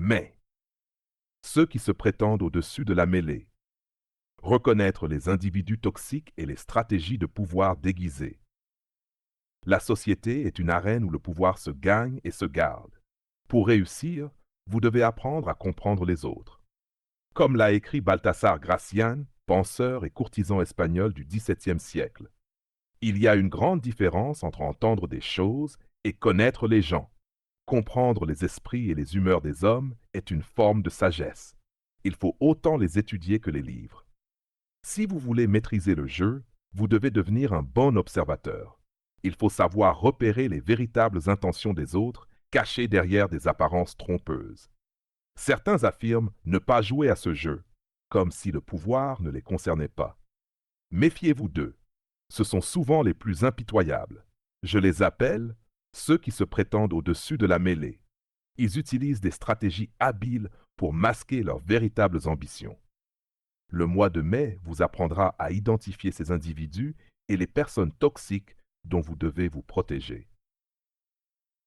Mais ceux qui se prétendent au-dessus de la mêlée, reconnaître les individus toxiques et les stratégies de pouvoir déguisées. La société est une arène où le pouvoir se gagne et se garde. Pour réussir, vous devez apprendre à comprendre les autres. Comme l'a écrit Baltasar Gracián, penseur et courtisan espagnol du XVIIe siècle. Il y a une grande différence entre entendre des choses et connaître les gens. Comprendre les esprits et les humeurs des hommes est une forme de sagesse. Il faut autant les étudier que les livres. Si vous voulez maîtriser le jeu, vous devez devenir un bon observateur. Il faut savoir repérer les véritables intentions des autres cachées derrière des apparences trompeuses. Certains affirment ne pas jouer à ce jeu, comme si le pouvoir ne les concernait pas. Méfiez-vous d'eux. Ce sont souvent les plus impitoyables. Je les appelle ceux qui se prétendent au-dessus de la mêlée. Ils utilisent des stratégies habiles pour masquer leurs véritables ambitions. Le mois de mai vous apprendra à identifier ces individus et les personnes toxiques dont vous devez vous protéger.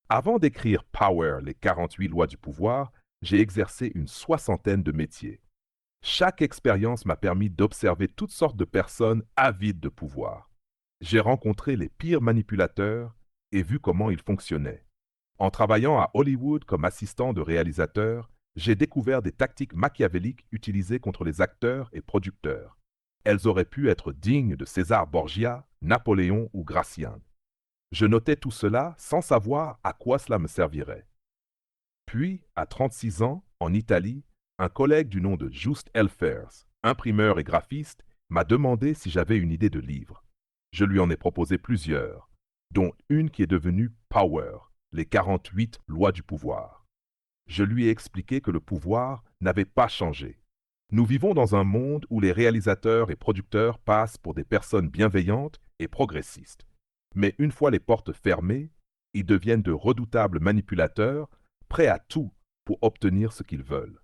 Avant d'écrire Power, les 48 lois du pouvoir, j'ai exercé une soixantaine de métiers. Chaque expérience m'a permis d'observer toutes sortes de personnes avides de pouvoir. J'ai rencontré les pires manipulateurs et vu comment ils fonctionnaient. En travaillant à Hollywood comme assistant de réalisateur, j'ai découvert des tactiques machiavéliques utilisées contre les acteurs et producteurs. Elles auraient pu être dignes de César Borgia, Napoléon ou Gracián. Je notais tout cela sans savoir à quoi cela me servirait. Puis, à 36 ans, en Italie, un collègue du nom de Just Elfers, imprimeur et graphiste, m'a demandé si j'avais une idée de livre. Je lui en ai proposé plusieurs, dont une qui est devenue Power, les 48 lois du pouvoir. Je lui ai expliqué que le pouvoir n'avait pas changé. Nous vivons dans un monde où les réalisateurs et producteurs passent pour des personnes bienveillantes et progressistes. Mais une fois les portes fermées, ils deviennent de redoutables manipulateurs, prêts à tout pour obtenir ce qu'ils veulent.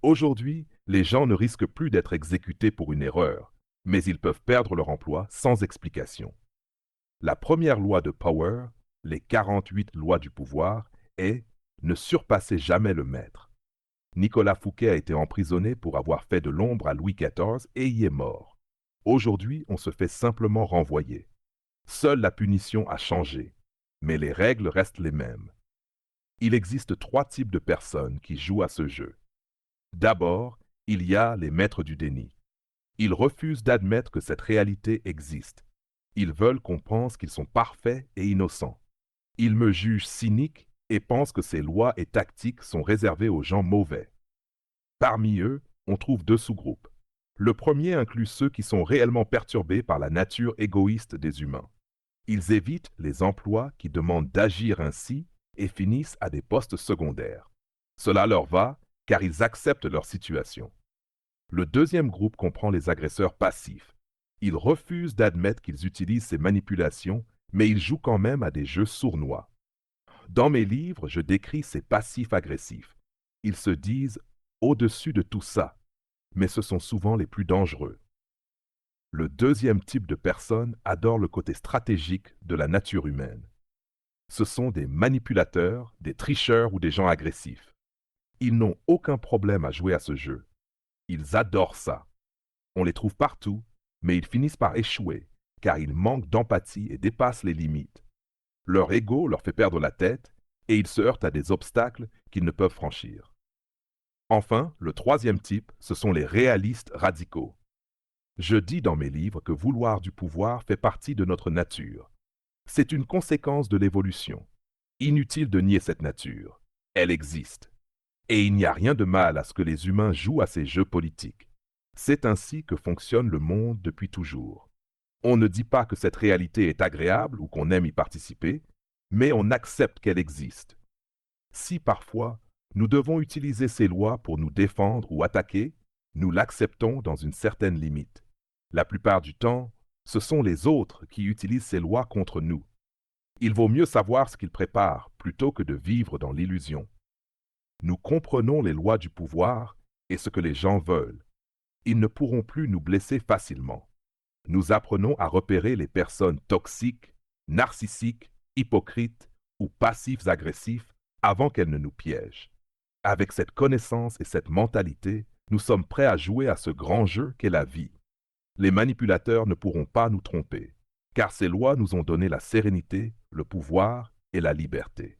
Aujourd'hui, les gens ne risquent plus d'être exécutés pour une erreur, mais ils peuvent perdre leur emploi sans explication. La première loi de Power, les 48 lois du pouvoir, est ne surpassez jamais le maître. Nicolas Fouquet a été emprisonné pour avoir fait de l'ombre à Louis XIV et y est mort. Aujourd'hui, on se fait simplement renvoyer. Seule la punition a changé, mais les règles restent les mêmes. Il existe trois types de personnes qui jouent à ce jeu. D'abord, il y a les maîtres du déni. Ils refusent d'admettre que cette réalité existe. Ils veulent qu'on pense qu'ils sont parfaits et innocents. Ils me jugent cynique et pensent que ces lois et tactiques sont réservées aux gens mauvais. Parmi eux, on trouve deux sous-groupes. Le premier inclut ceux qui sont réellement perturbés par la nature égoïste des humains. Ils évitent les emplois qui demandent d'agir ainsi et finissent à des postes secondaires. Cela leur va car ils acceptent leur situation. Le deuxième groupe comprend les agresseurs passifs. Ils refusent d'admettre qu'ils utilisent ces manipulations, mais ils jouent quand même à des jeux sournois. Dans mes livres, je décris ces passifs agressifs. Ils se disent au-dessus de tout ça, mais ce sont souvent les plus dangereux. Le deuxième type de personnes adore le côté stratégique de la nature humaine. Ce sont des manipulateurs, des tricheurs ou des gens agressifs. Ils n'ont aucun problème à jouer à ce jeu. Ils adorent ça. On les trouve partout, mais ils finissent par échouer, car ils manquent d'empathie et dépassent les limites. Leur ego leur fait perdre la tête, et ils se heurtent à des obstacles qu'ils ne peuvent franchir. Enfin, le troisième type, ce sont les réalistes radicaux. Je dis dans mes livres que vouloir du pouvoir fait partie de notre nature. C'est une conséquence de l'évolution. Inutile de nier cette nature. Elle existe. Et il n'y a rien de mal à ce que les humains jouent à ces jeux politiques. C'est ainsi que fonctionne le monde depuis toujours. On ne dit pas que cette réalité est agréable ou qu'on aime y participer, mais on accepte qu'elle existe. Si parfois nous devons utiliser ces lois pour nous défendre ou attaquer, nous l'acceptons dans une certaine limite. La plupart du temps, ce sont les autres qui utilisent ces lois contre nous. Il vaut mieux savoir ce qu'ils préparent plutôt que de vivre dans l'illusion. Nous comprenons les lois du pouvoir et ce que les gens veulent. Ils ne pourront plus nous blesser facilement. Nous apprenons à repérer les personnes toxiques, narcissiques, hypocrites ou passifs agressifs avant qu'elles ne nous piègent. Avec cette connaissance et cette mentalité, nous sommes prêts à jouer à ce grand jeu qu'est la vie. Les manipulateurs ne pourront pas nous tromper, car ces lois nous ont donné la sérénité, le pouvoir et la liberté.